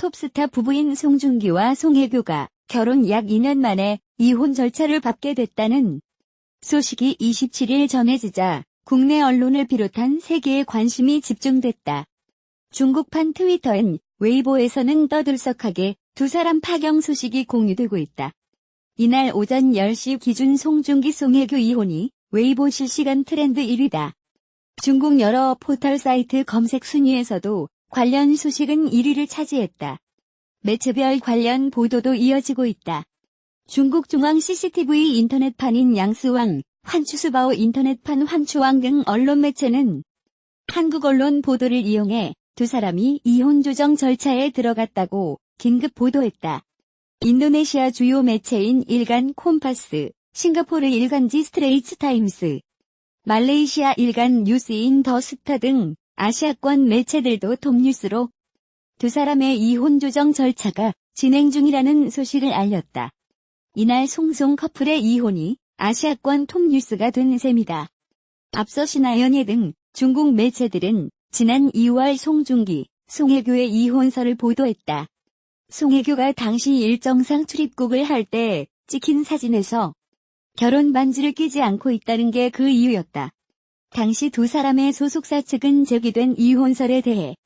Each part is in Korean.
톱스타 부부인 송중기와 송혜교가 결혼 약 2년 만에 이혼 절차를 밟게 됐다는 소식이 27일 전해지자 국내 언론을 비롯한 세계의 관심이 집중됐다. 중국판 트위터엔 웨이보에서는 떠들썩하게 두 사람 파경 소식이 공유되고 있다. 이날 오전 10시 기준 송중기 송혜교 이혼이 웨이보 실시간 트렌드 1위다. 중국 여러 포털 사이트 검색 순위에서도 관련 소식은 1위를 차지했다. 매체별 관련 보도도 이어지고 있다. 중국 중앙 CCTV 인터넷판인 양스왕, 환추스바오 인터넷판 환추왕 등 언론 매체는 한국 언론 보도를 이용해 두 사람이 이혼 조정 절차에 들어갔다고 긴급 보도했다. 인도네시아 주요 매체인 일간 콤파스, 싱가포르 일간지 스트레이츠 타임스, 말레이시아 일간 뉴스인 더 스타 등 아시아권 매체들도 톱뉴스로 두 사람의 이혼 조정 절차가 진행 중이라는 소식을 알렸다. 이날 송송 커플의 이혼이 아시아권 톱뉴스가 된 셈이다. 앞서 신화연예 등 중국 매체들은 지난 2월 송중기, 송혜교의 이혼설을 보도했다. 송혜교가 당시 일정상 출입국을 할 때 찍힌 사진에서 결혼 반지를 끼지 않고 있다는 게 그 이유였다. 당시 두 사람의 소속사 측은 제기된 이혼설에 대해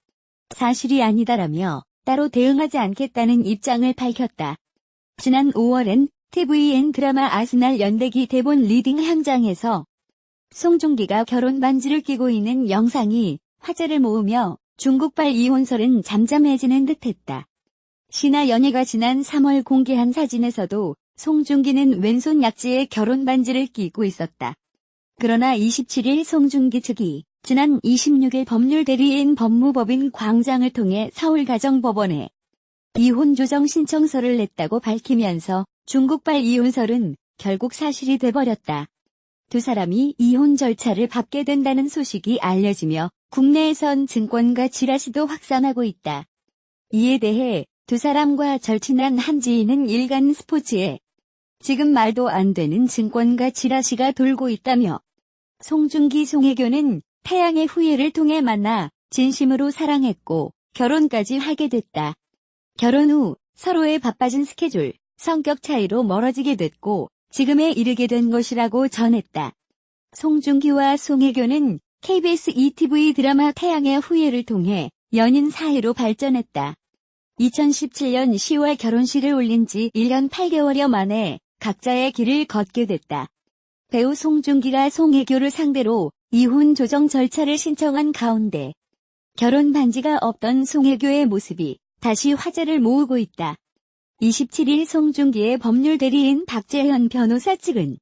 사실이 아니다라며 따로 대응하지 않겠다는 입장을 밝혔다. 지난 5월엔 TVN 드라마 아스날 연대기 대본 리딩 현장에서 송중기가 결혼 반지를 끼고 있는 영상이 화제를 모으며 중국발 이혼설은 잠잠해지는 듯했다. 신화연예가 지난 3월 공개한 사진에서도 송중기는 왼손 약지에 결혼 반지를 끼고 있었다. 그러나 27일 송중기 측이 지난 26일 법률 대리인 법무법인 광장을 통해 서울가정법원에 이혼 조정 신청서를 냈다고 밝히면서 중국발 이혼설은 결국 사실이 돼버렸다. 두 사람이 이혼 절차를 밟게 된다는 소식이 알려지며 국내에선 증권가 지라시도 확산하고 있다. 이에 대해 두 사람과 절친한 한 지인은 일간 스포츠에 지금 말도 안 되는 증권가 지라시가 돌고 있다며 송중기 송혜교는 태양의 후예를 통해 만나 진심으로 사랑했고 결혼까지 하게 됐다. 결혼 후 서로의 바빠진 스케줄, 성격 차이로 멀어지게 됐고 지금에 이르게 된 것이라고 전했다. 송중기와 송혜교는 KBS ETV 드라마 태양의 후예를 통해 연인 사이로 발전했다. 2017년 10월 결혼식을 올린 지 1년 8개월여 만에 각자의 길을 걷게 됐다. 배우 송중기가 송혜교를 상대로 이혼 조정 절차를 신청한 가운데 결혼 반지가 없던 송혜교의 모습이 다시 화제를 모으고 있다. 27일 송중기의 법률 대리인 박재현 변호사 측은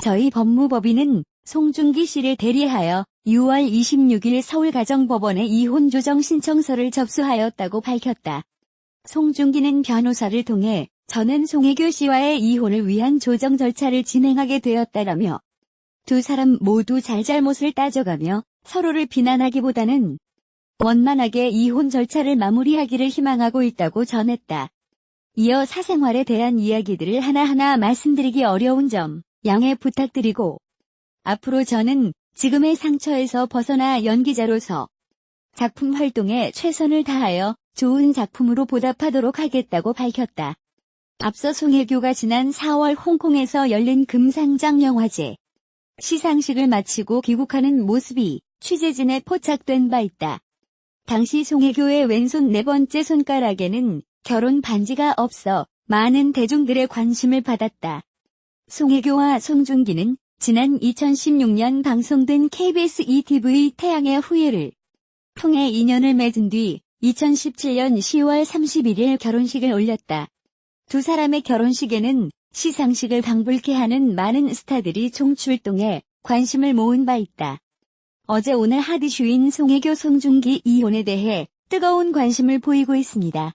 저희 법무법인은 송중기 씨를 대리하여 6월 26일 서울가정법원에 이혼 조정 신청서를 접수하였다고 밝혔다. 송중기는 변호사를 통해 저는 송혜교 씨와의 이혼을 위한 조정 절차를 진행하게 되었다라며 두 사람 모두 잘잘못을 따져가며 서로를 비난하기보다는 원만하게 이혼 절차를 마무리하기를 희망하고 있다고 전했다. 이어 사생활에 대한 이야기들을 하나하나 말씀드리기 어려운 점 양해 부탁드리고 앞으로 저는 지금의 상처에서 벗어나 연기자로서 작품 활동에 최선을 다하여 좋은 작품으로 보답하도록 하겠다고 밝혔다. 앞서 송혜교가 지난 4월 홍콩에서 열린 금상장영화제 시상식을 마치고 귀국하는 모습이 취재진에 포착된 바 있다. 당시 송혜교의 왼손 네 번째 손가락에는 결혼 반지가 없어 많은 대중들의 관심을 받았다. 송혜교와 송중기는 지난 2016년 방송된 KBS ETV 태양의 후예를 통해 인연을 맺은 뒤 2017년 10월 31일 결혼식을 올렸다. 두 사람의 결혼식에는 시상식을 방불케 하는 많은 스타들이 총출동해 관심을 모은 바 있다. 어제 오늘 핫 이슈인 송혜교 송중기 이혼에 대해 뜨거운 관심을 보이고 있습니다.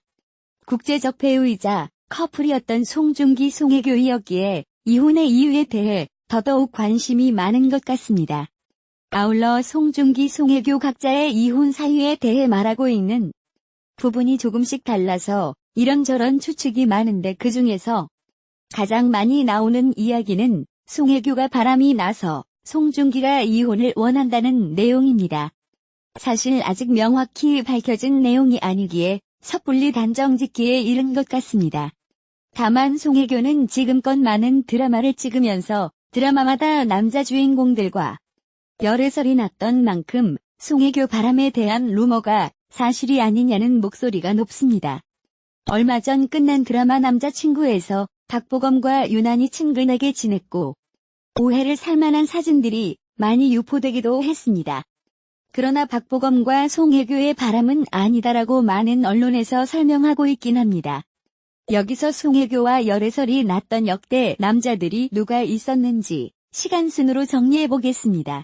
국제적 배우이자 커플이었던 송중기 송혜교이었기에 이혼의 이유에 대해 더더욱 관심이 많은 것 같습니다. 아울러 송중기 송혜교 각자의 이혼 사유에 대해 말하고 있는 부분이 조금씩 달라서 이런저런 추측이 많은데 그중에서 가장 많이 나오는 이야기는 송혜교가 바람이 나서 송중기가 이혼을 원한다는 내용입니다. 사실 아직 명확히 밝혀진 내용이 아니기에 섣불리 단정짓기에 이른 것 같습니다. 다만 송혜교는 지금껏 많은 드라마를 찍으면서 드라마마다 남자 주인공들과 열애설이 났던 만큼 송혜교 바람에 대한 루머가 사실이 아니냐는 목소리가 높습니다. 얼마 전 끝난 드라마 남자친구에서 박보검과 유난히 친근하게 지냈고 오해를 살만한 사진들이 많이 유포되기도 했습니다. 그러나 박보검과 송혜교의 바람은 아니다라고 많은 언론에서 설명하고 있긴 합니다. 여기서 송혜교와 열애설이 났던 역대 남자들이 누가 있었는지 시간순으로 정리해보겠습니다.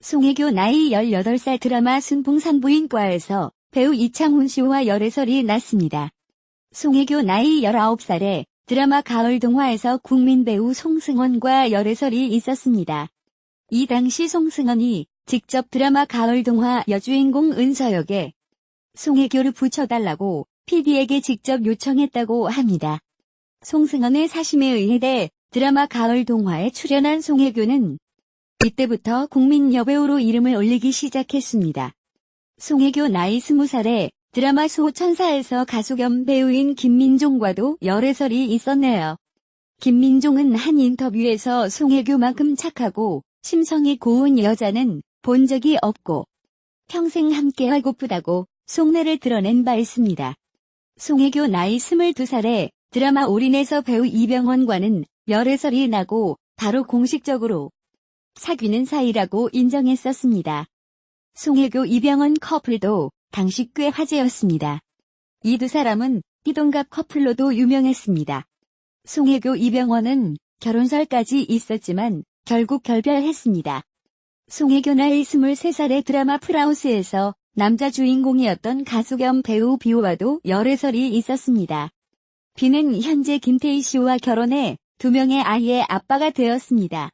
송혜교 나이 18살 드라마 순풍산부인과에서 배우 이창훈 씨와 열애설이 났습니다. 송혜교 나이 19살에 드라마 가을동화에서 국민배우 송승헌과 열애설이 있었습니다. 이 당시 송승헌이 직접 드라마 가을동화 여주인공 은서역에 송혜교를 붙여달라고 PD에게 직접 요청했다고 합니다. 송승헌의 사심에 의해 드라마 가을동화에 출연한 송혜교는 이때부터 국민 여배우로 이름을 올리기 시작했습니다. 송혜교 나이 20살에 드라마 수호천사에서 가수 겸 배우인 김민종과도 열애설이 있었네요. 김민종은 한 인터뷰에서 송혜교만큼 착하고 심성이 고운 여자는 본 적이 없고 평생 함께하고프다고 속내를 드러낸 바 있습니다. 송혜교 나이 22살에 드라마 올인에서 배우 이병헌과는 열애설이 나고 바로 공식적으로 사귀는 사이라고 인정했었습니다. 송혜교 이병헌 커플도 당시 꽤 화제였습니다. 이 두 사람은 띠동갑 커플로도 유명했습니다. 송혜교 이병헌은 결혼설까지 있었지만 결국 결별했습니다. 송혜교 나이 23살의 드라마 풀하우스에서 남자 주인공이었던 가수 겸 배우 비와도 열애설이 있었습니다. 비는 현재 김태희 씨와 결혼해 2명의 아이의 아빠가 되었습니다.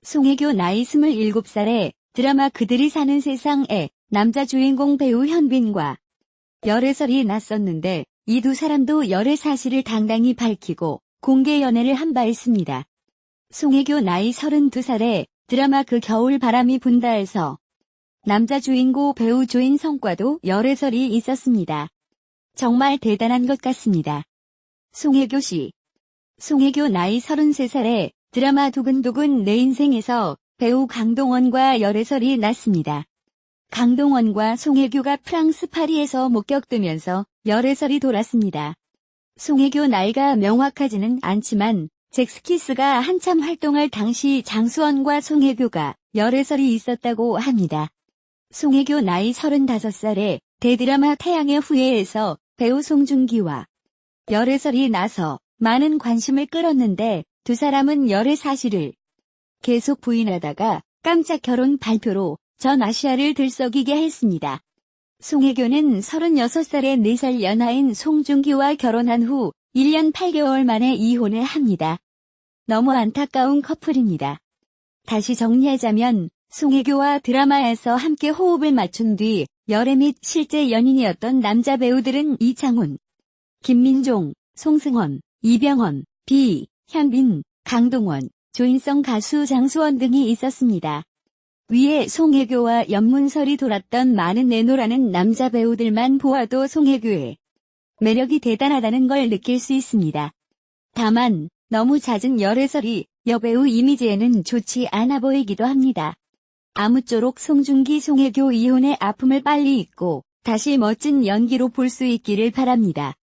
송혜교 나이 27살에 드라마 그들이 사는 세상에 남자 주인공 배우 현빈과 열애설이 났었는데 이 두 사람도 열애 사실을 당당히 밝히고 공개 연애를 한 바 있습니다. 송혜교 나이 32살에 드라마 그 겨울 바람이 분다에서 남자 주인공 배우 조인성과도 열애설이 있었습니다. 정말 대단한 것 같습니다. 송혜교 씨. 송혜교 나이 33살에 드라마 두근두근 내 인생에서 배우 강동원과 열애설이 났습니다. 강동원과 송혜교가 프랑스 파리에서 목격되면서 열애설이 돌았습니다. 송혜교 나이가 명확하지는 않지만 잭스키스가 한참 활동할 당시 장수원과 송혜교가 열애설이 있었다고 합니다. 송혜교 나이 35살에 대드라마 태양의 후예에서 배우 송중기와 열애설이 나서 많은 관심을 끌었는데 두 사람은 열애 사실을 계속 부인하다가 깜짝 결혼 발표로 전 아시아를 들썩이게 했습니다. 송혜교는 36살에 4살 연하인 송중기와 결혼한 후 1년 8개월 만에 이혼을 합니다. 너무 안타까운 커플입니다. 다시 정리하자면 송혜교와 드라마에서 함께 호흡을 맞춘 뒤 열애 및 실제 연인이었던 남자 배우들은 이창훈, 김민종, 송승헌, 이병헌, 비, 현빈, 강동원, 조인성 가수 장수원 등이 있었습니다. 위에 송혜교와 연문설이 돌았던 많은 내노라는 남자 배우들만 보아도 송혜교의 매력이 대단하다는 걸 느낄 수 있습니다. 다만 너무 잦은 열애설이 여배우 이미지에는 좋지 않아 보이기도 합니다. 아무쪼록 송중기 송혜교 이혼의 아픔을 빨리 잊고 다시 멋진 연기로 볼 수 있기를 바랍니다.